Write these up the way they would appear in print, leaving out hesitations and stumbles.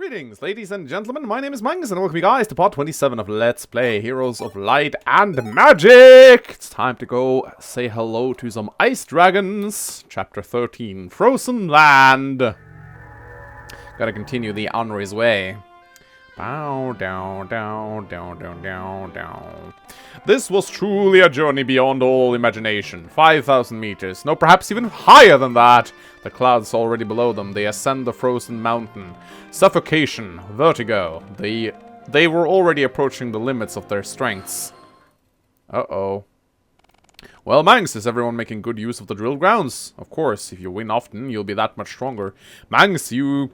Greetings, ladies and gentlemen, my name is Mangs, and welcome you guys to part 27 of Let's Play Heroes of Light and Magic! It's time to go say hello to some ice dragons. Chapter 13, Frozen Land. Gotta continue the Anri's way. Bow, down, down, down, down, down, down. This was truly a journey beyond all imagination. 5,000 meters, no, perhaps even higher than that. The clouds already below them, they ascend the frozen mountain. Suffocation, vertigo. They were already approaching the limits of their strengths. Uh-oh. Well, Mangs, is everyone making good use of the drill grounds? Of course, if you win often, you'll be that much stronger. Mangs, you...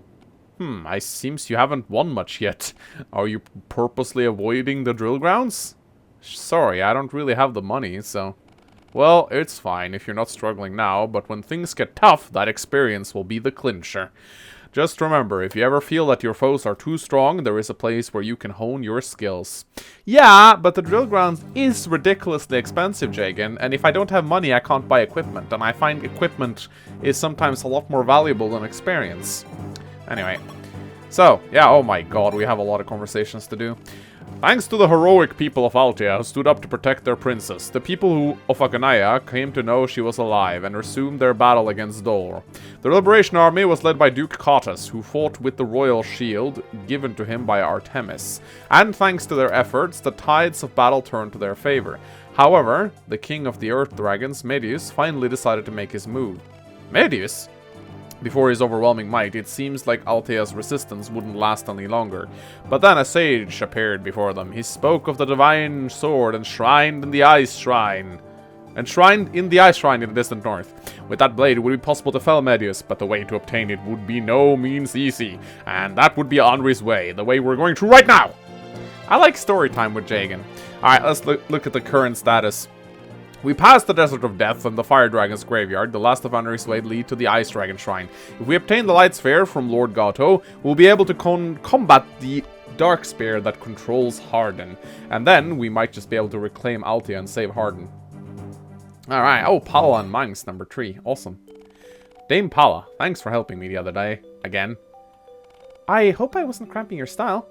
it seems you haven't won much yet. Are you purposely avoiding the drill grounds? Sorry, I don't really have the money, so... Well, it's fine if you're not struggling now, but when things get tough, that experience will be the clincher. Just remember, if you ever feel that your foes are too strong, there is a place where you can hone your skills. Yeah, but the drill grounds is ridiculously expensive, Jagan, and if I don't have money, I can't buy equipment, and I find equipment is sometimes a lot more valuable than experience. Anyway, so, yeah, oh my god, we have a lot of conversations to do. Thanks to the heroic people of Altean who stood up to protect their princess, the people of Archanea came to know she was alive and resumed their battle against Dol. The Liberation Army was led by Duke Katas, who fought with the royal shield given to him by Artemis, and thanks to their efforts, the tides of battle turned to their favor. However, the king of the Earth Dragons, Medius, finally decided to make his move. Medius? Before his overwhelming might, it seems like Altea's resistance wouldn't last any longer. But then a sage appeared before them. He spoke of the divine sword enshrined in the ice shrine. Enshrined in the ice shrine in the distant north. With that blade, it would be possible to fell Medius, but the way to obtain it would be no means easy. And that would be Anri's way, the way we're going through right now! I like story time with Jagan. Alright, let's look at the current status. We passed the Desert of Death and the Fire Dragon's Graveyard. The last of Anri's way lead to the Ice Dragon Shrine. If we obtain the Light Sphere from Lord Gato, we'll be able to combat the Dark Spear that controls Harden. And then, we might just be able to reclaim Altea and save Harden. Alright, oh, Pala and Mangs, number 3. Awesome. Dame Pala, thanks for helping me the other day. Again. I hope I wasn't cramping your style.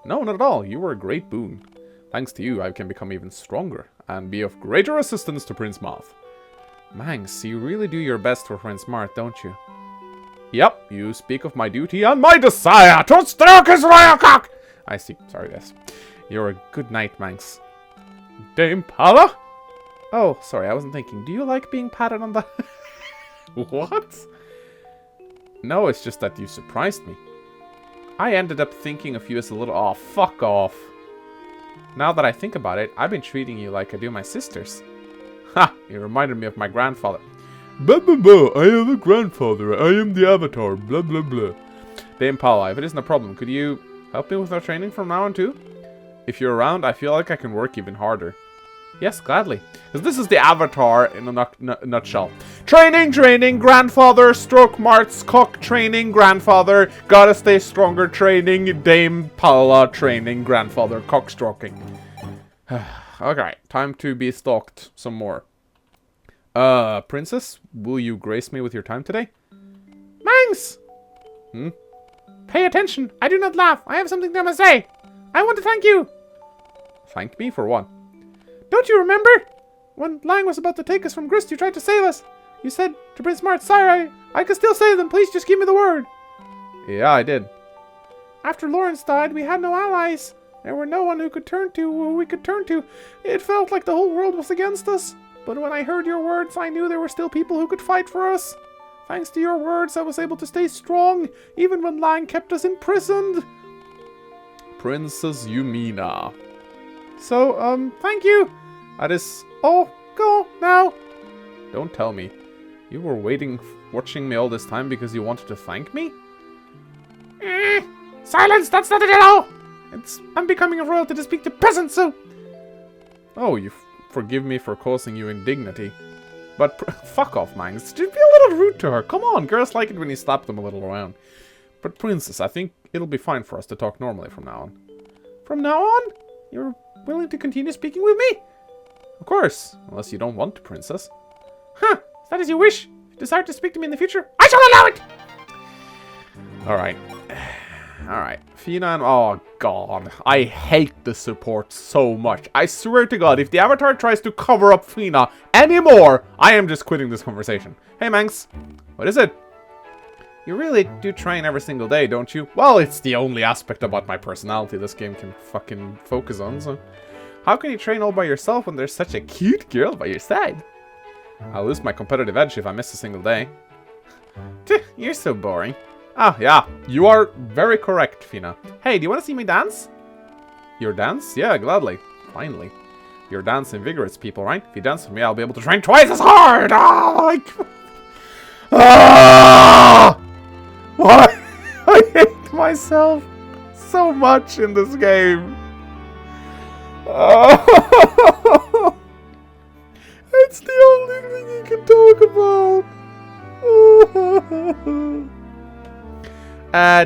No, not at all. You were a great boon. Thanks to you, I can become even stronger, and be of greater assistance to Prince Marth. Mangs, you really do your best for Prince Marth, don't you? Yep, you speak of my duty and my desire to stroke his royal cock! I see, sorry guys. You're a good knight, Mangs. Dame Pala? Oh, sorry, I wasn't thinking. Do you like being patted on the... What? No, it's just that you surprised me. I ended up thinking of you as a little... Oh, fuck off. Now that I think about it, I've been treating you like I do my sisters. Ha! You reminded me of my grandfather. Blah blah blah, I am the grandfather, I am the avatar, blah blah blah. Dame Pala, if it isn't a problem, could you help me with our training from now on too? If you're around, I feel like I can work even harder. Yes, gladly. Because this is the avatar in a nutshell. Training, training, grandfather, stroke Marth's cock, training, grandfather, gotta stay stronger, training, Dame Pala, training, grandfather, cock stroking. Okay, time to be stalked some more. Princess, will you grace me with your time today? Mangs! Pay attention, I do not laugh, I have something to say. I want to thank you. Thank me for what? Don't you remember? When Lang was about to take us from Grist, you tried to save us. You said to Prince Marth, "Sire, I can still save them. Please just give me the word." Yeah, I did. After Lawrence died, we had no allies. There were no one who could turn to, who we could turn to. It felt like the whole world was against us. But when I heard your words, I knew there were still people who could fight for us. Thanks to your words, I was able to stay strong, even when Lang kept us imprisoned. Princess Yumina. So, thank you. That is all. Go now. Don't tell me. You were watching me all this time because you wanted to thank me? Silence! That's not it at all! I'm becoming a royalty to speak to peasants, so... Oh, you forgive me for causing you indignity. But, fuck off, Mangs. Just be a little rude to her. Come on, girls like it when you slap them a little around. But, Princess, I think it'll be fine for us to talk normally from now on. From now on? You're willing to continue speaking with me? Of course, unless you don't want to, Princess. Huh, if that is your wish. If you desire to speak to me in the future, I shall allow it! Alright. Alright. Fina and... Oh, God. I hate the support so much. I swear to God, if the avatar tries to cover up Fina anymore, I am just quitting this conversation. Hey, Mangs. What is it? You really do train every single day, don't you? Well, it's the only aspect about my personality this game can fucking focus on, so... How can you train all by yourself when there's such a cute girl by your side? I'll lose my competitive edge if I miss a single day. You're so boring. Ah, yeah, you are very correct, Fina. Hey, do you want to see me dance? Your dance? Yeah, gladly. Finally. Your dance invigorates people, right? If you dance with me, I'll be able to train twice as hard! Why? I hate myself so much in this game. It's the only thing you can talk about.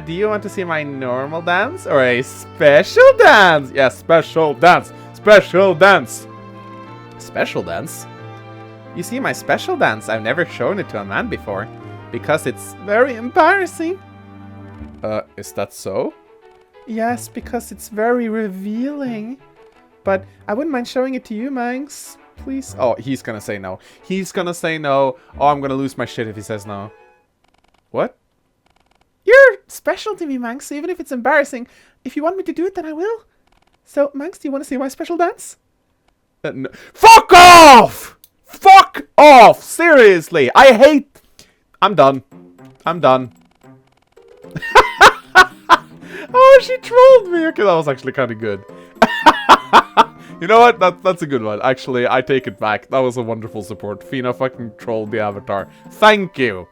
Do you want to see my normal dance or a special dance? Yes, special dance. Special dance. Special dance? You see my special dance? I've never shown it to a man before. Because it's very embarrassing. Is that so? Yes, because it's very revealing. But I wouldn't mind showing it to you, Mangs. Please. Oh, he's gonna say no. He's gonna say no. Oh, I'm gonna lose my shit if he says no. What? You're special to me, Mangs, even if it's embarrassing. If you want me to do it, then I will. So, Mangs, do you want to see my special dance? No. Fuck off! Fuck off! Seriously, I hate... I'm done. I'm done. Oh, she trolled me. Okay, that was actually kind of good. You know what? That's a good one. Actually, I take it back. That was a wonderful support. Fina fucking trolled the avatar. Thank you.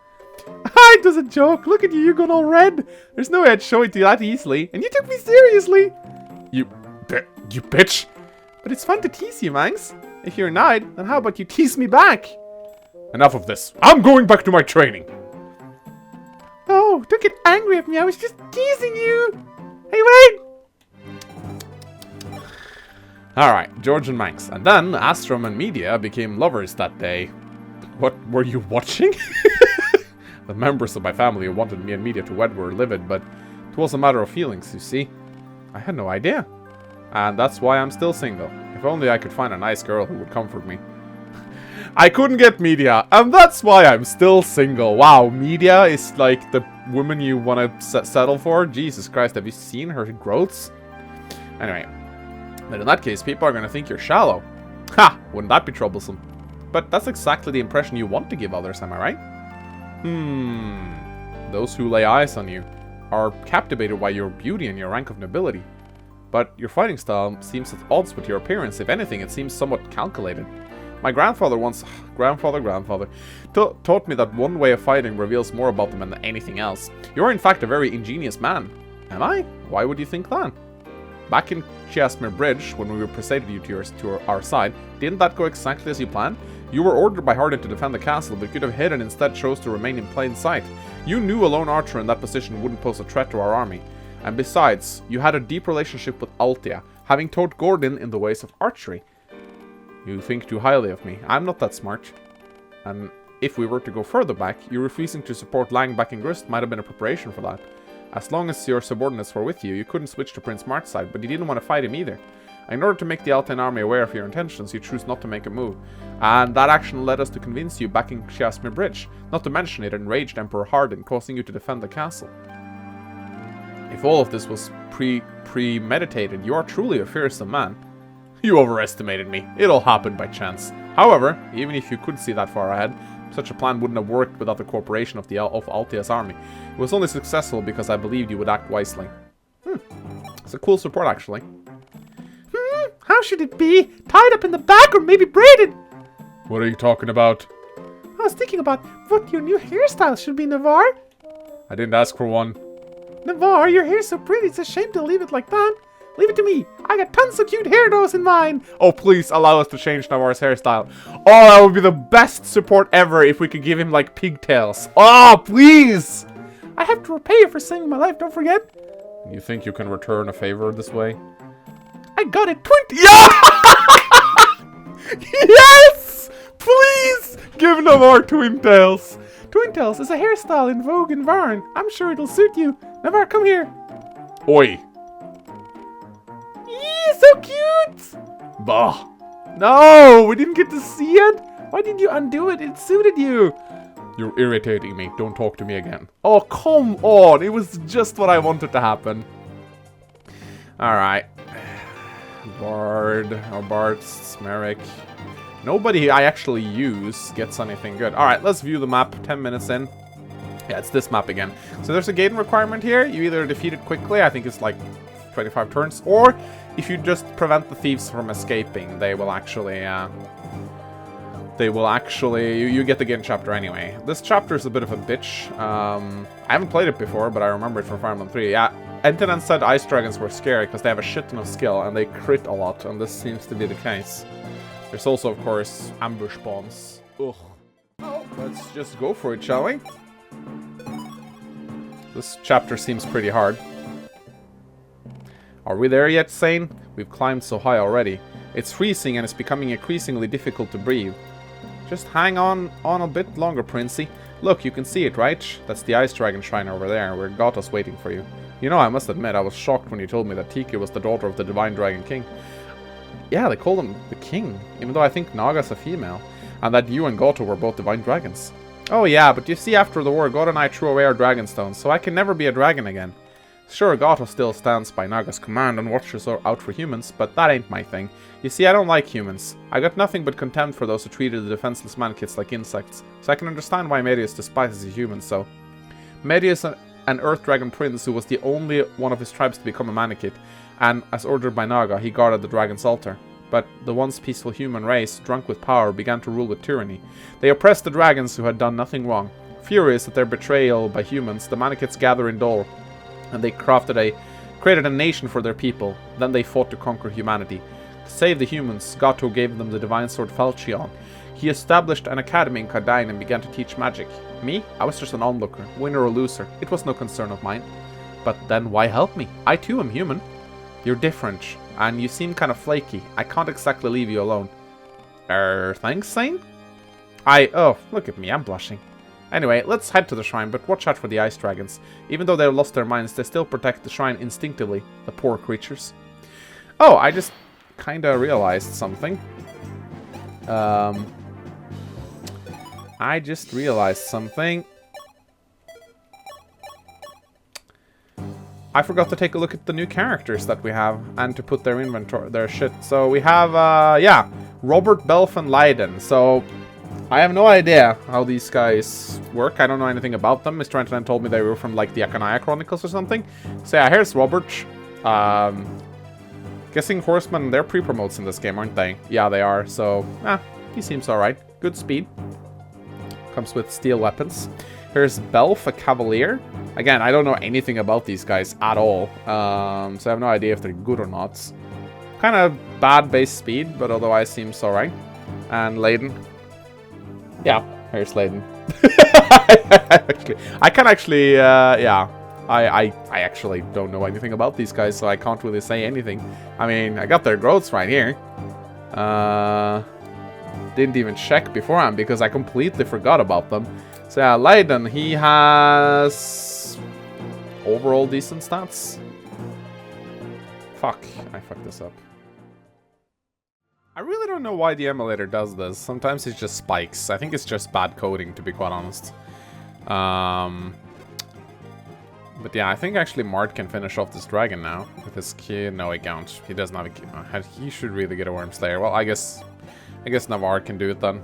It was a joke. Look at you. You got all red. There's no way I'd show it to you that easily. And you took me seriously. You bitch. But it's fun to tease you, Mangs. If you're annoyed, then how about you tease me back? Enough of this. I'm going back to my training. Oh, don't get angry at me. I was just teasing you. Hey, wait. Alright, George and Mangs. And then Astrum and Media became lovers that day. What were you watching? The members of my family who wanted me and Media to wed were livid, but it was a matter of feelings, you see. I had no idea. And that's why I'm still single. If only I could find a nice girl who would comfort me. I couldn't get Media, and that's why I'm still single. Wow, Media is like the woman you want to settle for? Jesus Christ, have you seen her growths? Anyway, but in that case, people are going to think you're shallow. Ha! Wouldn't that be troublesome? But that's exactly the impression you want to give others, am I right? Those who lay eyes on you are captivated by your beauty and your rank of nobility. But your fighting style seems at odds with your appearance. If anything, it seems somewhat calculated. My grandfather once... taught me that one way of fighting reveals more about them than anything else. You're in fact a very ingenious man. Am I? Why would you think that? Back in Chiasmere Bridge, when we preceded you to our side, didn't that go exactly as you planned? You were ordered by Hardin to defend the castle, but could have hid and instead chose to remain in plain sight. You knew a lone archer in that position wouldn't pose a threat to our army. And besides, you had a deep relationship with Altea, having taught Gordon in the ways of archery. You think too highly of me. I'm not that smart. And if we were to go further back, you refusing to support Lang back in Grist might have been a preparation for that. As long as your subordinates were with you, you couldn't switch to Prince Marth's side, but you didn't want to fight him either. In order to make the Altean army aware of your intentions, you chose not to make a move. And that action led us to convince you back in Chiasmere Bridge. Not to mention it enraged Emperor Hardin, causing you to defend the castle. If all of this was premeditated, you are truly a fearsome man. You overestimated me. It all happened by chance. However, even if you could see that far ahead, such a plan wouldn't have worked without the cooperation of Altea's army. It was only successful because I believed you would act wisely. It's a cool support, actually. How should it be? Tied up in the back or maybe braided? What are you talking about? I was thinking about what your new hairstyle should be, Navarre. I didn't ask for one. Navarre, your hair's so pretty, it's a shame to leave it like that. Leave it to me. I got tons of cute hairdos in mind. Oh, please allow us to change Navarre's hairstyle. Oh, that would be the best support ever if we could give him, like, pigtails. Oh, please. I have to repay you for saving my life, don't forget. You think you can return a favor this way? I got it. 20. Yeah! Yes! Please give Navarre twin tails. Twin tails is a hairstyle in vogue in Varn. I'm sure it'll suit you. Navarre, come here. Oi. Eee, so cute! Bah. No, we didn't get to see it? Why did you undo it? It suited you. You're irritating me. Don't talk to me again. Oh, come on. It was just what I wanted to happen. Alright. Bard. Or Bard. Smeric. Nobody I actually use gets anything good. Alright, let's view the map 10 minutes in. Yeah, it's this map again. So there's a gain requirement here. You either defeat it quickly, I think it's like 25 turns, or if you just prevent the thieves from escaping, they will actually, you get the gain chapter anyway. This chapter is a bit of a bitch. I haven't played it before, but I remember it from Fire Emblem 3. Yeah, Altean said ice dragons were scary because they have a shit ton of skill and they crit a lot, and this seems to be the case. There's also, of course, ambush spawns. Ugh. Oh, let's just go for it, shall we? This chapter seems pretty hard. Are we there yet, Sane? We've climbed so high already. It's freezing and it's becoming increasingly difficult to breathe. Just hang on a bit longer, Princey. Look, you can see it, right? That's the Ice Dragon Shrine over there, where Gato's waiting for you. You know, I must admit, I was shocked when you told me that Tika was the daughter of the Divine Dragon King. Yeah, they call him the King, even though I think Naga's a female. And that you and Gato were both Divine Dragons. Oh yeah, but you see, after the war, God and I threw away our Dragonstones, so I can never be a dragon again. Sure, Gato still stands by Naga's command and watches out for humans, but that ain't my thing. You see, I don't like humans. I got nothing but contempt for those who treated the defenseless mankids like insects, so I can understand why Medius despises the humans so. Medius, an Earth Dragon Prince who was the only one of his tribes to become a manakid, and as ordered by Naga, he guarded the dragon's altar. But the once peaceful human race, drunk with power, began to rule with tyranny. They oppressed the dragons who had done nothing wrong. Furious at their betrayal by humans, the Manakids gathered in Dol, and they created a nation for their people. Then they fought to conquer humanity. To save the humans, Gato gave them the divine sword Falchion. He established an academy in Kadain and began to teach magic. Me? I was just an onlooker, winner or loser. It was no concern of mine. But then why help me? I too am human. You're different, and you seem kind of flaky. I can't exactly leave you alone. Thanks, Sane? Oh, look at me, I'm blushing. Anyway, let's head to the shrine, but watch out for the ice dragons. Even though they've lost their minds, they still protect the shrine instinctively. The poor creatures. Oh, I just kinda realized something. I forgot to take a look at the new characters that we have and to put their inventory, their shit. So we have, yeah, Robert, Belf, and Leiden. So I have no idea how these guys work. I don't know anything about them. Mr. Antonin told me they were from like the Archanea Chronicles or something. So yeah, here's Robert. Guessing horsemen, they're pre-promotes in this game, aren't they? Yeah, they are. So, he seems alright. Good speed. Comes with steel weapons. Here's Belf, a cavalier. Again, I don't know anything about these guys at all. So I have no idea if they're good or not. Kind of bad base speed, but otherwise seems alright. And Leiden. Yeah, here's Leiden. I can actually, yeah. I actually don't know anything about these guys, so I can't really say anything. I mean, I got their growths right here. Didn't even check beforehand because I completely forgot about them. So yeah, Leiden, he has overall decent stats. Fuck, I fucked this up. I really don't know why the emulator does this. Sometimes it just spikes. I think it's just bad coding, to be quite honest. But yeah, I think actually Marth can finish off this dragon now with his key. No, he can't. He doesn't have a key. He should really get a Worm Slayer. Well, I guess Navarre can do it then.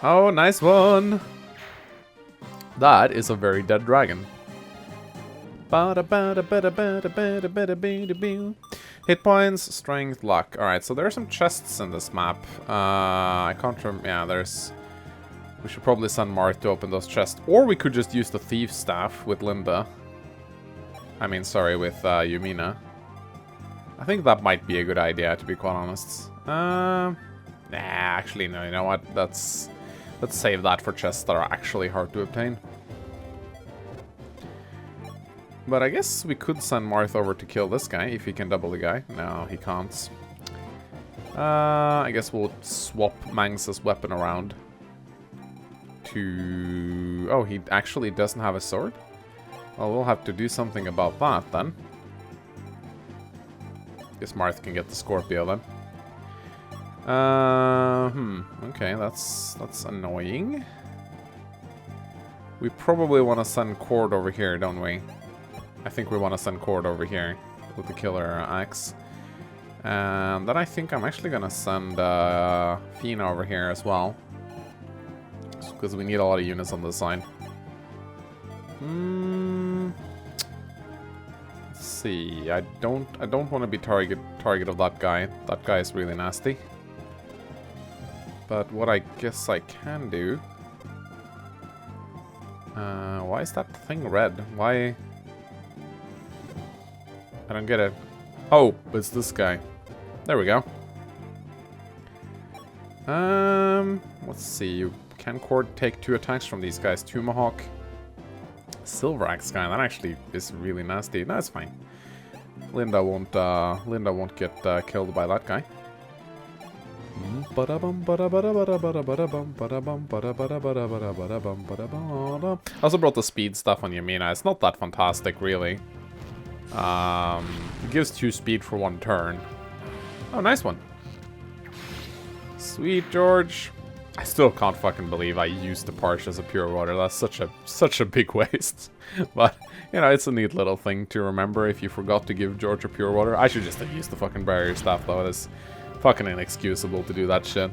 Oh, nice one. That is a very dead dragon. Hit points, strength, luck. Alright, so there are some chests in this map. I can't remember. Yeah, there's... We should probably send Marth to open those chests. Or we could just use the Thief's Staff with Linda. I mean, sorry, with Yumina. I think that might be a good idea, to be quite honest. Nah, actually, no, you know what? Let's save that for chests that are actually hard to obtain. But I guess we could send Marth over to kill this guy, if he can double the guy. No, he can't. I guess we'll swap Mangs' weapon around. Oh, he actually doesn't have a sword? Well, we'll have to do something about that then. Guess Marth can get the Scorpio then. Okay, that's annoying. We probably want to send Cord over here, don't we? I think we want to send Cord over here with the killer axe. And then I think I'm actually going to send Fina over here as well. Because we need a lot of units on this side. Let's see. I don't want to be target of that guy. That guy is really nasty. But what I guess I can do... why is that thing red? Why... I don't get it. Oh, it's this guy. There we go. Let's see. Can Cord take 2 attacks from these guys? Tomahawk. Silver Axe guy. That actually is really nasty. No, it's fine. Linda won't get killed by that guy. I also brought the speed stuff on Yamina. It's not that fantastic, really. It gives 2 speed for 1 turn. Oh, nice one. Sweet, George. I still can't fucking believe I used the Parch as a pure water. That's such a big waste. But, you know, it's a neat little thing to remember if you forgot to give George a pure water. I should just have used the fucking barrier staff, though. It is fucking inexcusable to do that shit.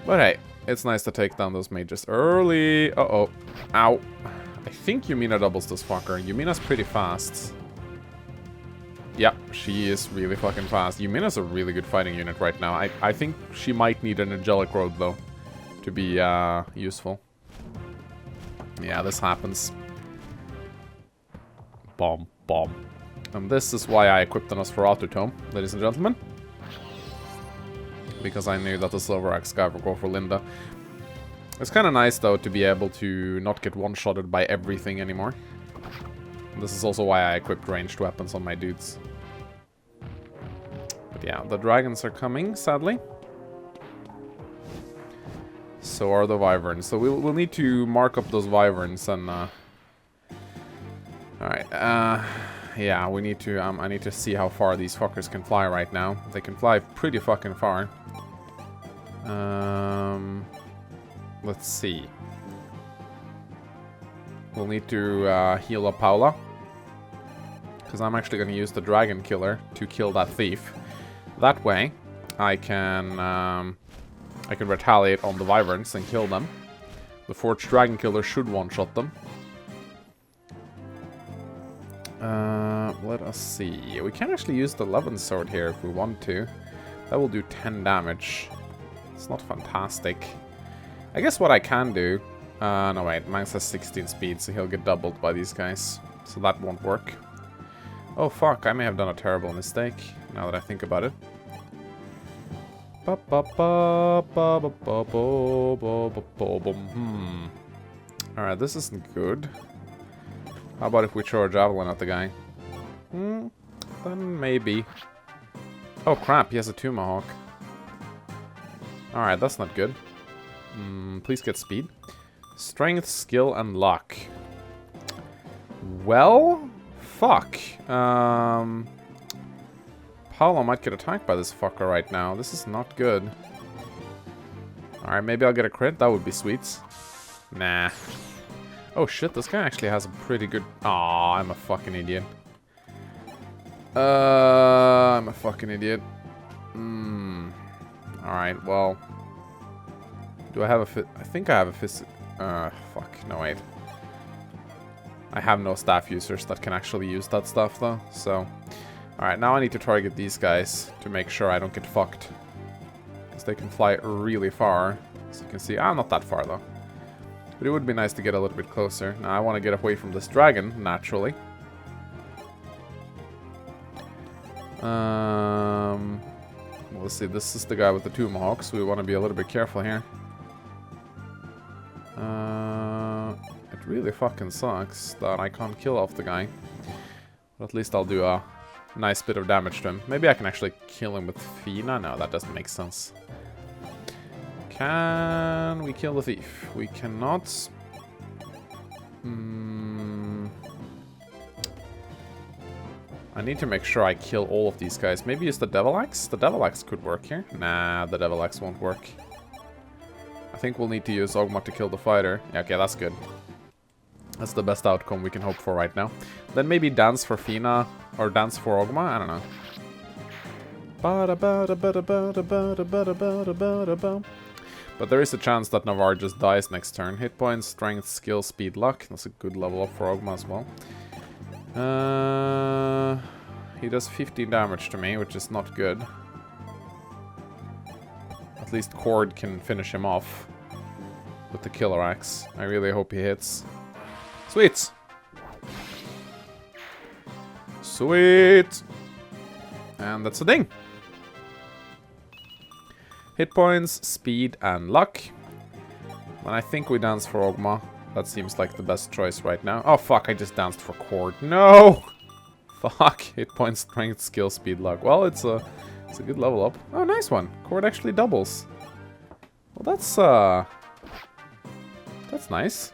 But hey, it's nice to take down those mages early. Uh-oh. Ow. I think Yumina doubles this fucker. Yumina's pretty fast. Yeah, she is really fucking fast. Yumina's a really good fighting unit right now. I think she might need an Angelic Road, though, to be useful. Yeah, this happens. Bomb, bomb. And this is why I equipped an Nosferatu, ladies and gentlemen. Because I knew that the Silver Axe guy would go for Linda. It's kind of nice, though, to be able to not get one-shotted by everything anymore. And this is also why I equipped ranged weapons on my dudes. But yeah, the dragons are coming, sadly. So are the wyverns. So we'll need to mark up those wyverns and... Alright, yeah, we need to... I need to see how far these fuckers can fly right now. They can fly pretty fucking far. Let's see. We'll need to heal up Paula. Because I'm actually going to use the Dragon Killer to kill that thief. That way, I can retaliate on the wyverns and kill them. The Forged Dragon Killer should one-shot them. Let us see. We can actually use the 11 sword here if we want to. That will do 10 damage. It's not fantastic. I guess what I can do... no wait, Mangs has 16 speed, so he'll get doubled by these guys. So that won't work. Oh fuck, I may have done a terrible mistake, now that I think about it. Alright, this isn't good. How about if we throw a javelin at the guy? Then maybe. Oh crap, he has a Tomahawk. Alright, that's not good. Please get speed. Strength, skill, and luck. Well, fuck. Paolo might get attacked by this fucker right now. This is not good. Alright, maybe I'll get a crit. That would be sweet. Nah. Oh shit, this guy actually has a pretty good... Aw, I'm a fucking idiot. I'm a fucking idiot. Alright, well... Do I have a I think I have a fuck, no wait. I have no staff users that can actually use that stuff though, so... Alright, now I need to target these guys to make sure I don't get fucked. Because they can fly really far. As you can see, not that far though. But it would be nice to get a little bit closer. Now I want to get away from this dragon, naturally. Well, let's see, this is the guy with the Tomahawk, so we want to be a little bit careful here. It really fucking sucks that I can't kill off the guy. But at least I'll do a nice bit of damage to him. Maybe I can actually kill him with Fina? No, that doesn't make sense. Can we kill the thief? We cannot. I need to make sure I kill all of these guys. Maybe use the Devil Axe? The Devil Axe could work here. Nah, the Devil Axe won't work. I think we'll need to use Ogma to kill the fighter. Yeah, okay, that's good. That's the best outcome we can hope for right now. Then maybe dance for Fina or dance for Ogma? I don't know. But there is a chance that Navarre just dies next turn. Hit points, strength, skill, speed, luck. That's a good level up for Ogma as well. He does 15 damage to me, which is not good. At least Cord can finish him off with the Killer Axe. I really hope he hits. Sweet! Sweet! And that's the thing. Hit points, speed, and luck. And I think we dance for Ogma. That seems like the best choice right now. Oh, fuck, I just danced for Cord. No! Fuck. Hit points, strength, skill, speed, luck. Well, it's a good level up. Oh, nice one. Cord actually doubles. Well, that's nice.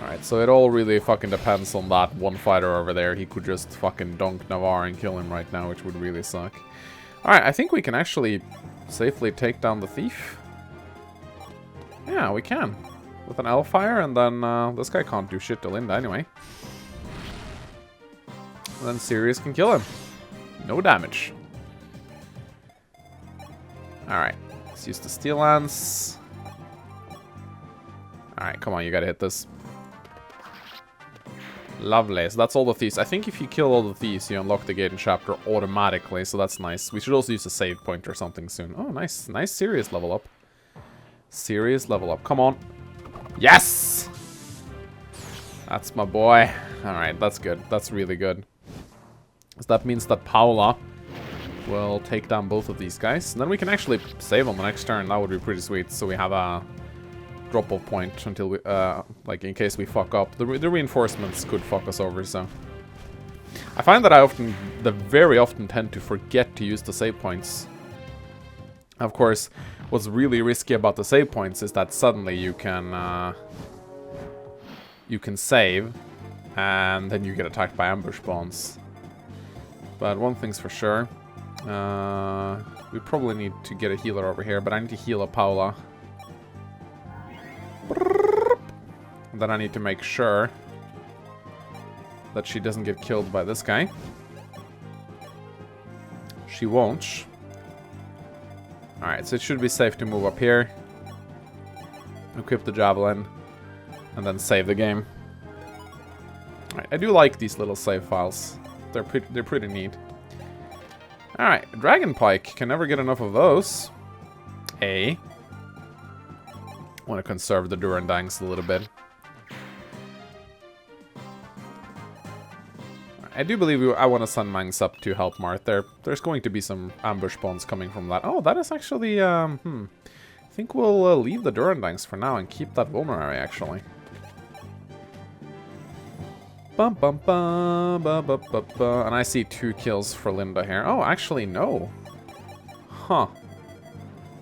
Alright, so it all really fucking depends on that one fighter over there. He could just fucking dunk Navarre and kill him right now, which would really suck. Alright, I think we can actually safely take down the thief. Yeah, we can. With an L-Fire, and then this guy can't do shit to Linda anyway. And then Sirius can kill him. No damage. Alright, let's use the Steel Lance. Alright, come on, you gotta hit this. Lovely, so that's all the thieves. I think if you kill all the thieves, you unlock the Gaiden chapter automatically, so that's nice. We should also use a save point or something soon. Oh, nice. Nice Sirius level up. Sirius level up. Come on. Yes! That's my boy. Alright, that's good. That's really good. So that means that Paula will take down both of these guys. And then we can actually save on the next turn. That would be pretty sweet. So we have a drop-off point until we, like, in case we fuck up. The reinforcements could fuck us over, so. I find that I very often tend to forget to use the save points. Of course, what's really risky about the save points is that suddenly you can save, and then you get attacked by ambush spawns. But one thing's for sure, we probably need to get a healer over here, but I need to heal a Paula. And then I need to make sure that she doesn't get killed by this guy. She won't. Alright, so it should be safe to move up here. Equip the Javelin. And then save the game. Alright, I do like these little save files. They're pretty neat. Alright, Dragon Pike. Can never get enough of those. I want to conserve the Durandangs a little bit. I do believe I want to send Mangs up to help Marth there. There's going to be some ambush spawns coming from that. Oh, that is actually, I think we'll leave the Durandangs for now and keep that vulnerary, actually. Bum, bum, bum, bum, bum, bum, bum. And I see 2 kills for Linda here. Oh, actually, no. Huh.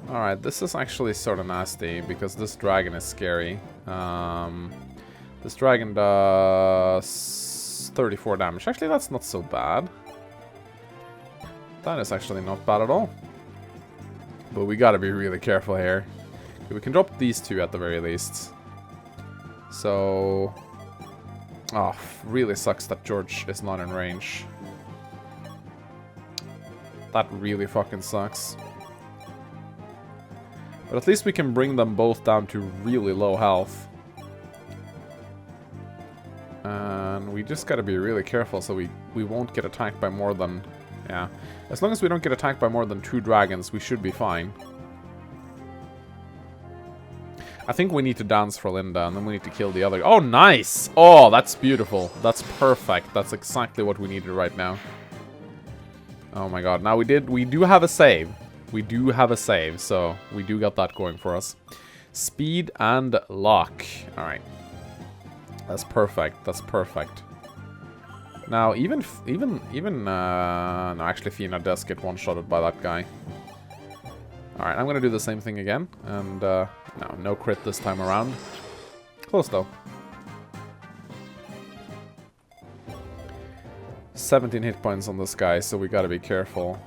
Alright, this is actually sort of nasty, because this dragon is scary. This dragon does 34 damage. Actually, that's not so bad. That is actually not bad at all. But we gotta be really careful here. Okay, we can drop these 2 at the very least. So... oh, really sucks that George is not in range. That really fucking sucks. But at least we can bring them both down to really low health. And we just gotta be really careful so we won't get attacked by more than... yeah. As long as we don't get attacked by more than 2 dragons, we should be fine. I think we need to dance for Linda, and then we need to kill the other... oh, nice! Oh, that's beautiful. That's perfect. That's exactly what we needed right now. Oh my god. Now we do have a save. We do have a save, so we do got that going for us. Speed and luck. Alright. That's perfect. That's perfect. Now, no, actually, Fina does get one-shotted by that guy. Alright, I'm gonna do the same thing again, and No, no crit this time around. Close though. 17 hit points on this guy, so we gotta be careful.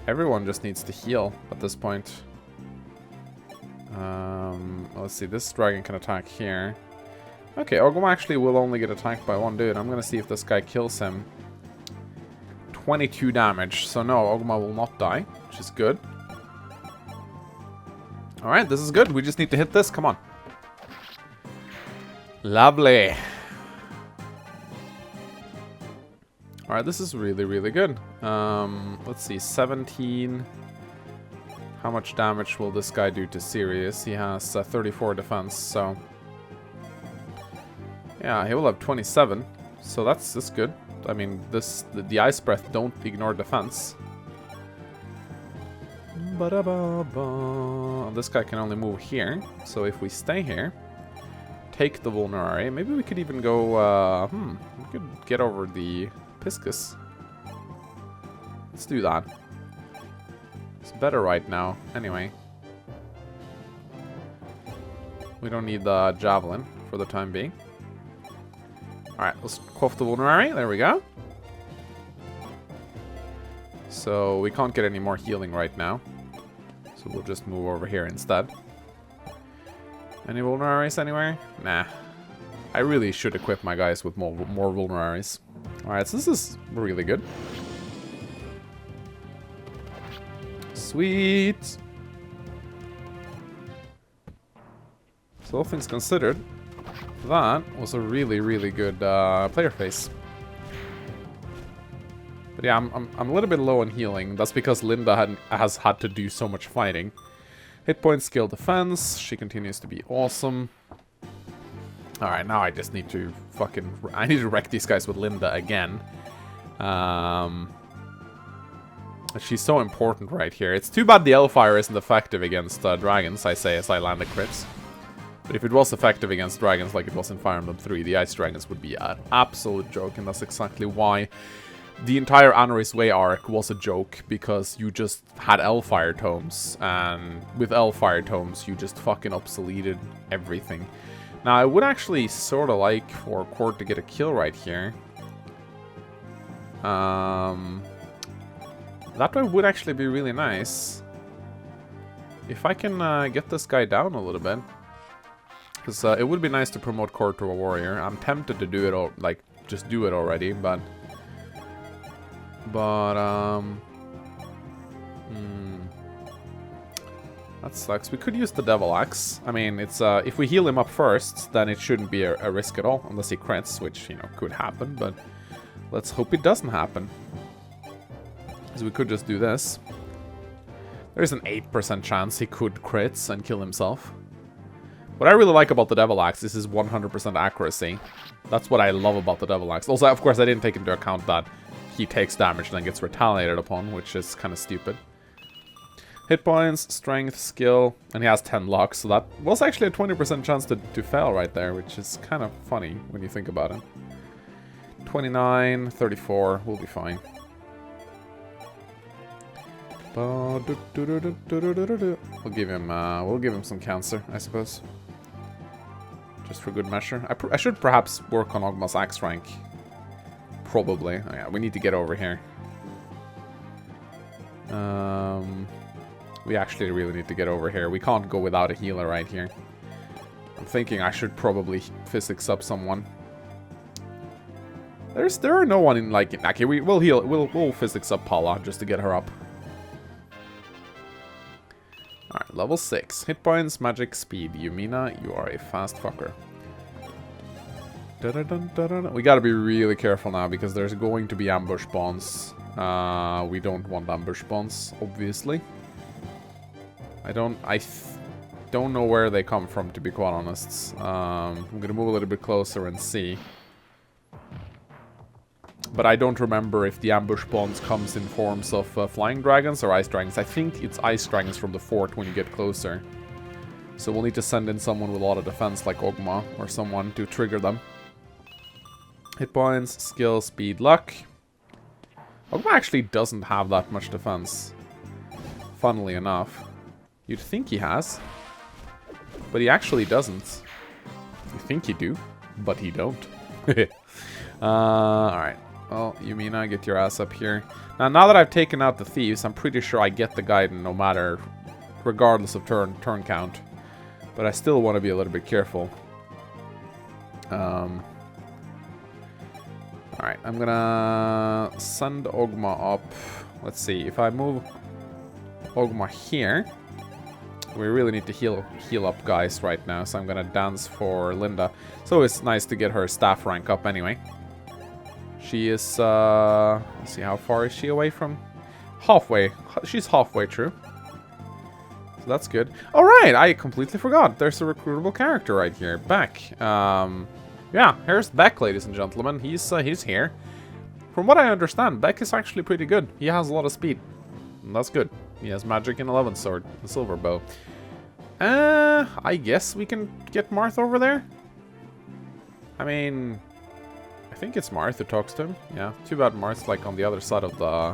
Everyone just needs to heal at this point. Let's see, this dragon can attack here. Okay, Oguma actually will only get attacked by one dude. I'm gonna see if this guy kills him. 22 damage, so no, Oguma will not die, which is good. Alright, this is good. We just need to hit this. Come on. Lovely. Alright, this is really, really good. Let's see, 17. How much damage will this guy do to Sirius? He has 34 defense, so... Yeah, he will have 27. So that's good. I mean, the Ice Breath don't ignore defense. And this guy can only move here. So if we stay here, take the Vulnerary, maybe we could even go, we could get over the Piscus. Let's do that. It's better right now, anyway. We don't need the Javelin for the time being. Alright, let's quaff the Vulnerary, there we go. So we can't get any more healing right now. So we'll just move over here instead. Any Vulneraries anywhere? Nah. I really should equip my guys with more Vulneraries. Alright, so this is really good. Sweet! So all things considered, that was a really, really good player face. But yeah, I'm a little bit low on healing. That's because Linda has had to do so much fighting. Hit point, skill, defense. She continues to be awesome. Alright, now I just need to I need to wreck these guys with Linda again. She's so important right here. It's too bad the Hellfire isn't effective against dragons, I say, as I land the crits. But if it was effective against dragons like it was in Fire Emblem 3, the Ice Dragons would be an absolute joke, and that's exactly why the entire Anoris Way arc was a joke, because you just had Hellfire Tomes, and with Hellfire Tomes you just fucking obsoleted everything. Now, I would actually sort of like for Court to get a kill right here. That way would actually be really nice. If I can get this guy down a little bit. Because it would be nice to promote Court to a warrior. I'm tempted to do it, just do it already, but... That sucks. We could use the Devil Axe. I mean, it's if we heal him up first, then it shouldn't be a risk at all, unless he crits, which, you know, could happen, but let's hope it doesn't happen. Because we could just do this. There's an 8% chance he could crits and kill himself. What I really like about the Devil Axe is his 100% accuracy. That's what I love about the Devil Axe. Also, of course, I didn't take into account that he takes damage and then gets retaliated upon, which is kind of stupid. Hit points, strength, skill, and he has 10 luck, so that was actually a 20% chance to fail right there, which is kind of funny when you think about it. 29, 34, we'll be fine. We'll give him some cancer, I suppose. Just for good measure. I should perhaps work on Oguma's axe rank. Probably. Oh, yeah, we need to get over here. We actually really need to get over here. We can't go without a healer right here. I'm thinking I should probably physics up someone. There are no one in okay, we'll heal. We'll physics up Paula just to get her up. Alright, level 6. Hit points, magic, speed. Yumina, you are a fast fucker. We gotta be really careful now because there's going to be ambush spawns. We don't want ambush spawns, obviously. I don't know where they come from, to be quite honest. I'm gonna move a little bit closer and see. But I don't remember if the ambush spawns comes in forms of flying dragons or ice dragons. I think it's ice dragons from the fort when you get closer. So we'll need to send in someone with a lot of defense like Oguma or someone to trigger them. Hit points, skill, speed, luck. Oguma actually doesn't have that much defense. Funnily enough. You'd think he has. But he actually doesn't. You think you do, but he don't. Alright. Well, Yumina, get your ass up here. Now that I've taken out the thieves, I'm pretty sure I get the Gaiden no matter, regardless of turn count. But I still want to be a little bit careful. Alright, I'm gonna send Ogma up. Let's see, if I move Ogma here, we really need to heal up guys right now, so I'm gonna dance for Linda. It's always nice to get her staff rank up anyway. She is, let's see, how far is she away from? Halfway. She's halfway through. So that's good. Alright, I completely forgot. There's a recruitable character right here. Beck. Yeah, here's Beck, ladies and gentlemen. He's here. From what I understand, Beck is actually pretty good. He has a lot of speed. And that's good. He has magic and 11 sword, the silver bow. I guess we can get Marth over there? I mean, I think it's Marth who talks to him. Yeah, too bad Marth's like on the other side of the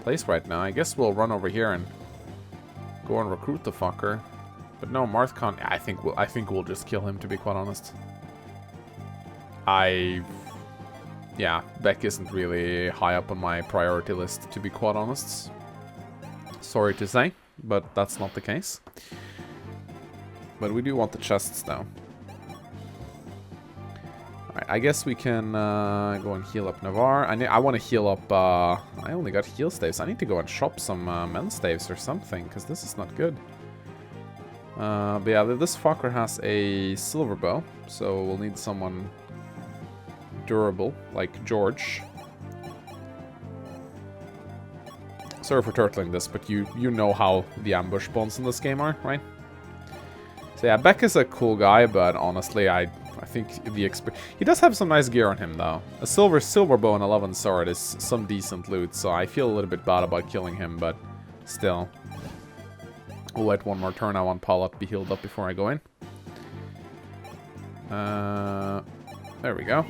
place right now. I guess we'll run over here and go and recruit the fucker. But no, Marth can't. I think we'll just kill him, to be quite honest. Yeah, Beck isn't really high up on my priority list, to be quite honest. Sorry to say, but that's not the case. But we do want the chests, though. Alright, I guess we can go and heal up Navarre. I want to heal up... I only got heal staves. I need to go and shop some men staves or something, because this is not good. But yeah, this fucker has a silver bow, so we'll need someone durable, like George. Sorry for turtling this, but you know how the ambush spawns in this game are, right? So yeah, Beck is a cool guy, but honestly, I think he does have some nice gear on him, though. A silver bow and 11 sword is some decent loot, so I feel a little bit bad about killing him, but still. We'll wait one more turn. I want Paula to be healed up before I go in. There we go.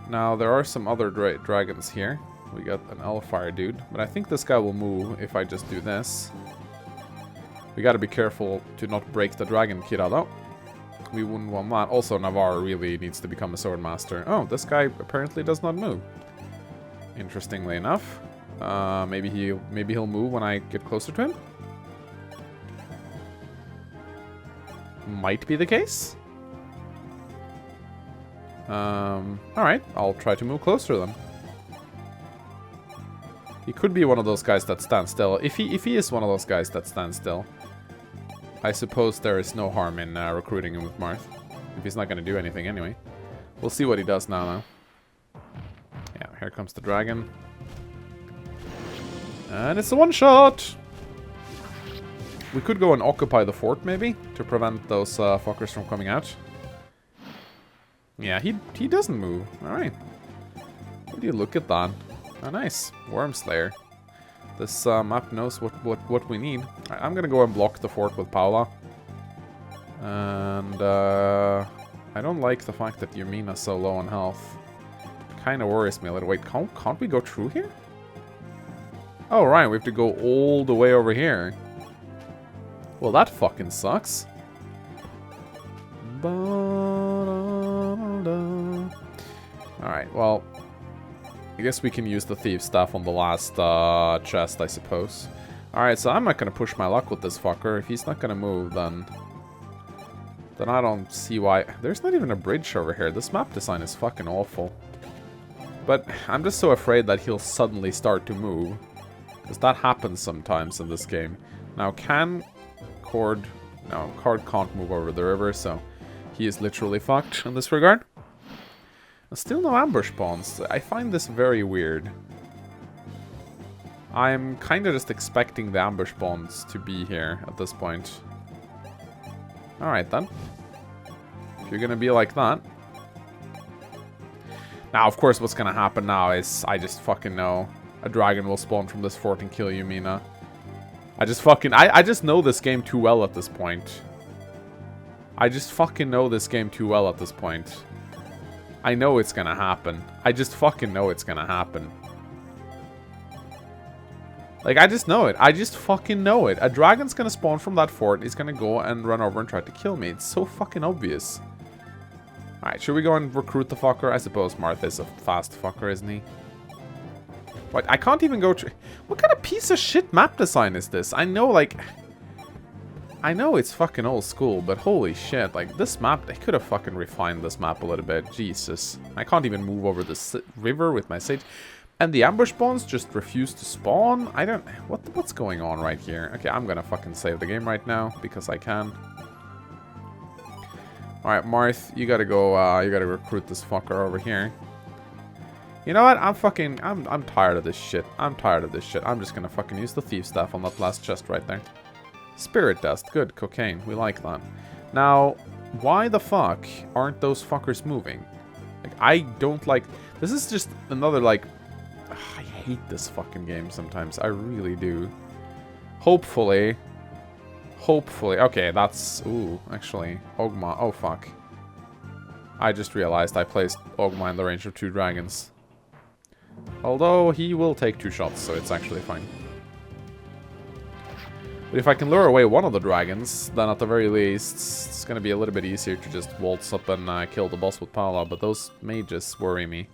Now, there are some other dragons here. We got an Elfire dude, but I think this guy will move if I just do this. We gotta be careful to not break the dragon Kira, though. We wouldn't want that. Also, Navarre really needs to become a sword master. Oh, this guy apparently does not move. Interestingly enough. Maybe he'll move when I get closer to him. Might be the case. Alright, I'll try to move closer to them. He could be one of those guys that stands still. If he is one of those guys that stands still, I suppose there is no harm in recruiting him with Marth. If he's not going to do anything anyway. We'll see what he does now, though. Yeah, here comes the dragon. And it's a one-shot! We could go and occupy the fort, maybe, to prevent those fuckers from coming out. Yeah, he doesn't move. Alright. Would you look at that? Oh, nice. Wormslayer. This map knows what we need. I'm gonna go and block the fort with Paula. And I don't like the fact that Yumina's so low on health. Kinda worries me a little. Wait, can't we go through here? Oh, right, we have to go all the way over here. Well, that fucking sucks. Alright, well, I guess we can use the thief staff on the last chest, I suppose. Alright, so I'm not gonna push my luck with this fucker. If he's not gonna move, then I don't see why. There's not even a bridge over here. This map design is fucking awful. But I'm just so afraid that he'll suddenly start to move. Because that happens sometimes in this game. Now, Cord... No, Cord can't move over the river, so he is literally fucked in this regard. Still no ambush spawns. I find this very weird. I'm kind of just expecting the ambush spawns to be here at this point. Alright then. If you're gonna be like that. Now, of course, what's gonna happen now is I just fucking know a dragon will spawn from this fort and kill Yumina. I just know this game too well at this point. I just fucking know this game too well at this point. I know it's gonna happen. I just fucking know it's gonna happen. Like, I just know it. I just fucking know it. A dragon's gonna spawn from that fort. He's gonna go and run over and try to kill me. It's so fucking obvious. Alright, should we go and recruit the fucker? I suppose Marth is a fast fucker, isn't he? What? I can't even go to... What kind of piece of shit map design is this? I know, like... I know it's fucking old school, but holy shit. Like, this map... They could have fucking refined this map a little bit. Jesus. I can't even move over this river with my sage. And the ambush spawns just refuse to spawn? I don't... What's going on right here? Okay, I'm gonna fucking save the game right now, because I can. Alright, Marth, you gotta go, you gotta recruit this fucker over here. You know what? I'm tired of this shit. I'm tired of this shit. I'm just gonna fucking use the thief staff on that last chest right there. Spirit dust. Good. Cocaine. We like that. Now, why the fuck aren't those fuckers moving? Like, I don't like... This is just another, like... I hate this fucking game sometimes. I really do. Hopefully... Okay, that's... Ooh, actually. Ogma. Oh, fuck. I just realized I placed Ogma in the range of 2 dragons. Although, he will take 2 shots, so it's actually fine. But if I can lure away one of the dragons, then at the very least, it's gonna be a little bit easier to just waltz up and kill the boss with Pala, but those mages worry me.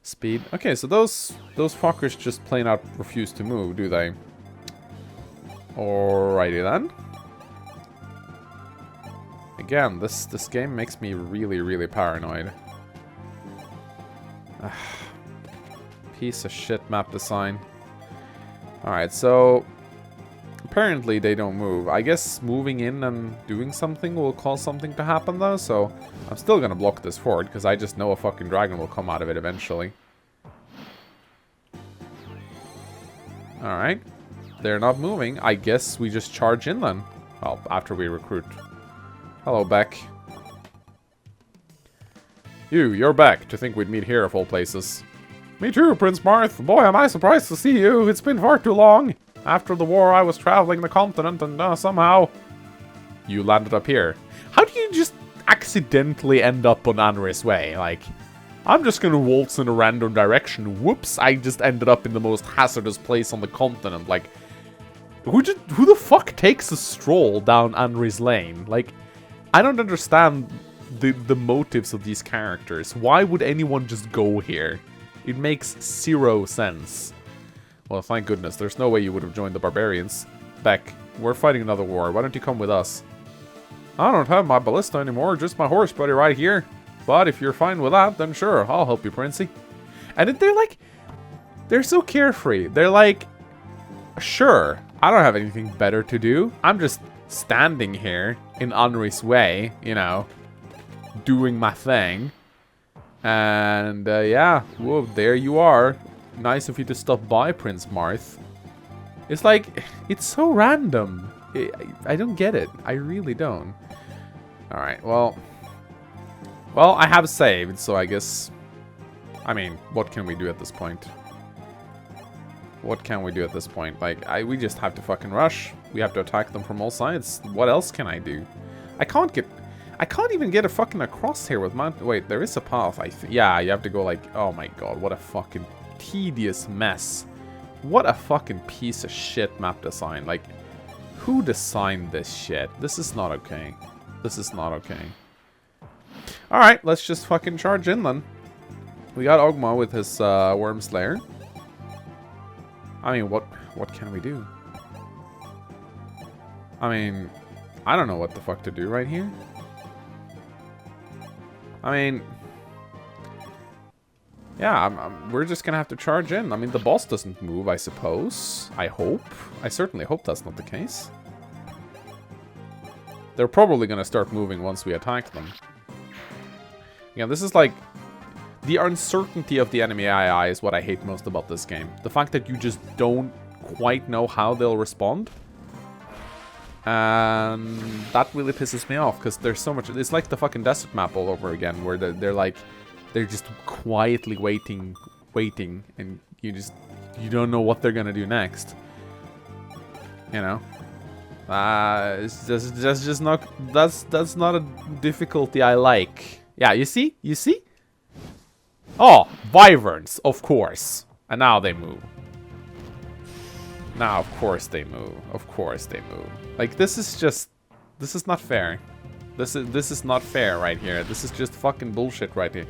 Speed. Okay, so those fuckers just plain out refuse to move, do they? Alrighty then. Again, this game makes me really, really paranoid. Piece of shit map design. Alright, so... Apparently they don't move. I guess moving in and doing something will cause something to happen though, so... I'm still gonna block this fort, because I just know a fucking dragon will come out of it eventually. Alright. They're not moving. I guess we just charge in then. Well, after we recruit. Hello, Beck. You're back. To think we'd meet here of all places. Me too, Prince Marth. Boy, am I surprised to see you. It's been far too long. After the war, I was traveling the continent and somehow... You landed up here. How do you just accidentally end up on Anri's Way? Like, I'm just gonna waltz in a random direction. Whoops, I just ended up in the most hazardous place on the continent. Like, who the fuck takes a stroll down Anri's Lane? Like, I don't understand the motives of these characters. Why would anyone just go here? It makes 0 sense. Well, thank goodness. There's no way you would have joined the barbarians. Beck, we're fighting another war. Why don't you come with us? I don't have my ballista anymore, just my horse buddy right here. But if you're fine with that, then sure, I'll help you, Princey. And they're like... They're so carefree. They're like... Sure, I don't have anything better to do. I'm just standing here in Anri's Way, you know, doing my thing. And, yeah, whoa, there you are. Nice of you to stop by, Prince Marth. It's like, it's so random. I don't get it. I really don't. Alright, well, I have saved, so I guess... I mean, what can we do at this point? What can we do at this point? Like, we just have to fucking rush. We have to attack them from all sides. What else can I do? I can't even get a fucking across here with my... Wait, there is a path, I think. Yeah, you have to go like... Oh my god, what a fucking tedious mess. What a fucking piece of shit map design. Like, who designed this shit? This is not okay. This is not okay. Alright, let's just fucking charge in then. We got Ogma with his Worm Slayer. I mean, what can we do? I mean, I don't know what the fuck to do right here. I mean... Yeah, we're just gonna have to charge in. I mean, the boss doesn't move, I suppose. I hope. I certainly hope that's not the case. They're probably gonna start moving once we attack them. Yeah, this is like... The uncertainty of the enemy AI is what I hate most about this game. The fact that you just don't quite know how they'll respond. And that really pisses me off, because there's so much... It's like the fucking desert map all over again, where they're like... They're just quietly waiting, and you don't know what they're gonna do next. You know? It's just not... That's not a difficulty I like. Yeah, you see? You see? Oh, wyverns, of course. And now they move. Now, of course they move. Of course they move. Like, this is just... This is not fair. This is not fair right here. This is just fucking bullshit right here.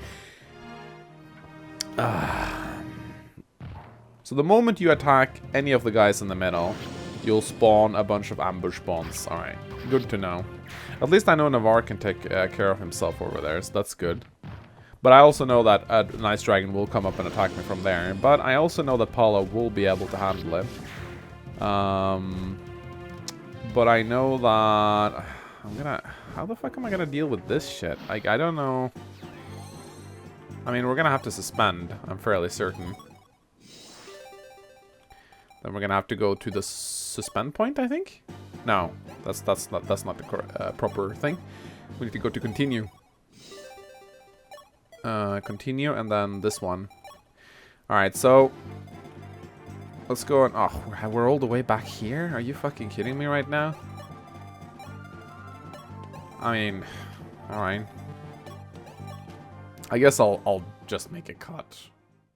So the moment you attack any of the guys in the middle, you'll spawn a bunch of ambush spawns. Alright, good to know. At least I know Navarre can take care of himself over there, so that's good. But I also know that a nice dragon will come up and attack me from there. But I also know that Paula will be able to handle it. But I know that... How the fuck am I gonna deal with this shit? Like, I don't know. I mean, we're gonna have to suspend, I'm fairly certain. Then we're gonna have to go to the suspend point, I think? No, that's not the proper thing. We need to go to continue. Continue, and then this one. Alright, so... Let's go on... Oh, we're all the way back here? Are you fucking kidding me right now? I mean... Alright. I guess I'll just make a cut.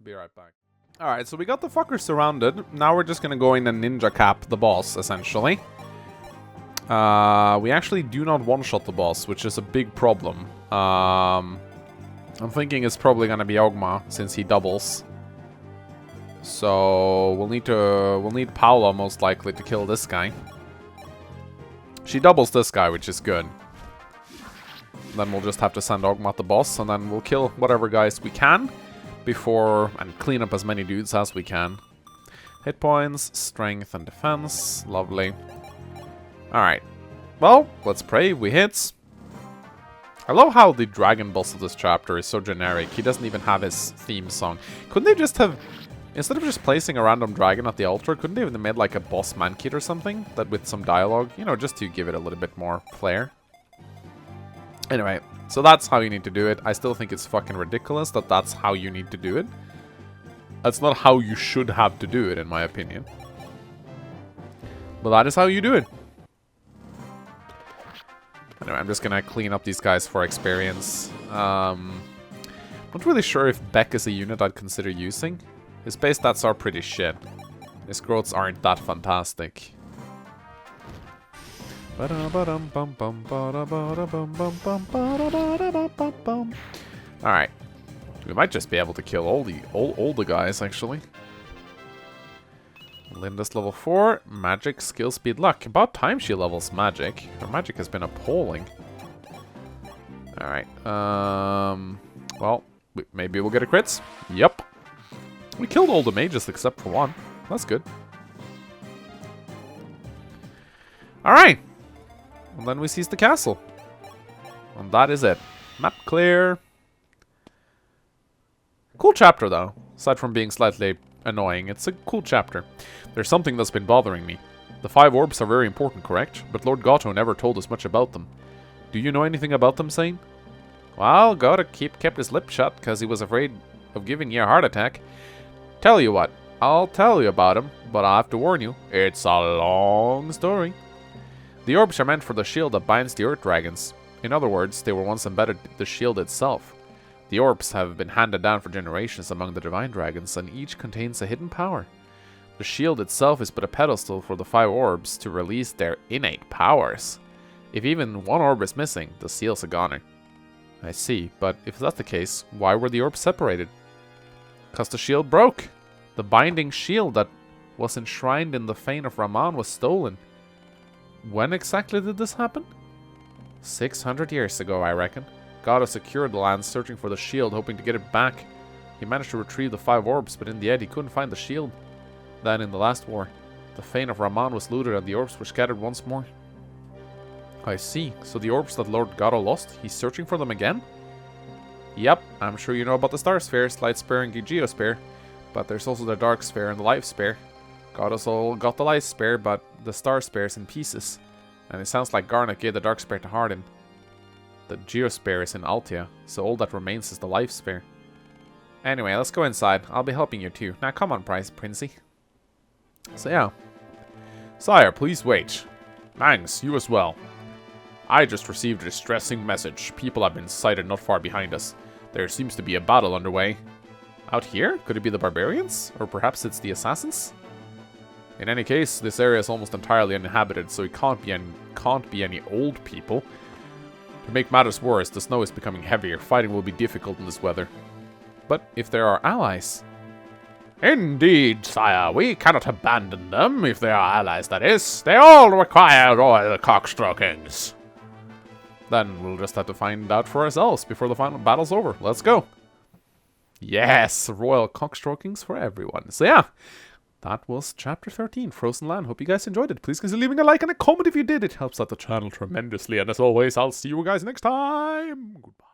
Be right back. Alright, so we got the fucker surrounded. Now we're just gonna go in and ninja cap the boss, essentially. We actually do not one-shot the boss, which is a big problem. I'm thinking it's probably gonna be Ogma, since he doubles. So we'll need Paula most likely to kill this guy. She doubles this guy, which is good. Then we'll just have to send Ogma at the boss, and then we'll kill whatever guys we can before, and clean up as many dudes as we can. Hit points, strength, and defense. Lovely. Alright. Well, let's pray we hit. I love how the dragon boss of this chapter is so generic. He doesn't even have his theme song. Couldn't they just have... Instead of just placing a random dragon at the altar, couldn't they have made like a boss man kit or something? That with some dialogue? You know, just to give it a little bit more flair. Anyway, so that's how you need to do it. I still think it's fucking ridiculous that that's how you need to do it. That's not how you should have to do it, in my opinion. But that is how you do it. Anyway, I'm just gonna clean up these guys for experience. Not really sure if Beck is a unit I'd consider using. His base stats are pretty shit. His growths aren't that fantastic. Alright. We might just be able to kill all the guys, actually. Linda's level 4. Magic, skill, speed, luck. About time she levels magic. Her magic has been appalling. Alright. Well, maybe we'll get a crits. Yep. We killed all the mages except for one. That's good. Alright. And then we seize the castle. And that is it. Map clear. Cool chapter, though. Aside from being slightly annoying, it's a cool chapter. There's something that's been bothering me. The 5 orbs are very important, correct? But Lord Gato never told us much about them. Do you know anything about them, Sane? Well, Gato kept his lip shut because he was afraid of giving you a heart attack. Tell you what, I'll tell you about him, but I have to warn you, it's a long story. The orbs are meant for the shield that binds the Earth Dragons. In other words, they were once embedded in the shield itself. The orbs have been handed down for generations among the Divine Dragons, and each contains a hidden power. The shield itself is but a pedestal for the 5 orbs to release their innate powers. If even one orb is missing, the seal's a goner. I see, but if that's the case, why were the orbs separated? Because the shield broke. The binding shield that was enshrined in the fane of Raman was stolen. When exactly did this happen? 600 years ago, I reckon. Gato secured the land, searching for the shield, hoping to get it back. He managed to retrieve the 5 orbs, but in the end he couldn't find the shield. Then, in the last war, the fane of Raman was looted and the orbs were scattered once more. I see. So the orbs that Lord Gato lost, he's searching for them again? Yep, I'm sure you know about the Star Spheres, Light Sphere and Geosphere. But there's also the Dark Sphere and the Life Sphere. Gato's all got the Light Sphere, but the Star Sphere's in pieces. And it sounds like Garnet gave the Dark Sphere to Hardin. The Geosphere is in Altea, so all that remains is the Life Sphere. Anyway, let's go inside. I'll be helping you too. Now come on, Princey. So yeah. Sire, please wait. Mangs, you as well. I just received a distressing message. People have been sighted not far behind us. There seems to be a battle underway. Out here? Could it be the barbarians? Or perhaps it's the assassins? In any case, this area is almost entirely uninhabited, so it can't be any old people. To make matters worse, the snow is becoming heavier. Fighting will be difficult in this weather. But if there are allies... Indeed, sire, we cannot abandon them, if they are allies, that is. They all require royal cockstrokings. Then we'll just have to find out for ourselves before the final battle's over. Let's go. Yes, royal cockstrokings for everyone. So yeah, that was Chapter 13, Frozen Land. Hope you guys enjoyed it. Please consider leaving a like and a comment if you did. It helps out the channel tremendously. And as always, I'll see you guys next time. Goodbye.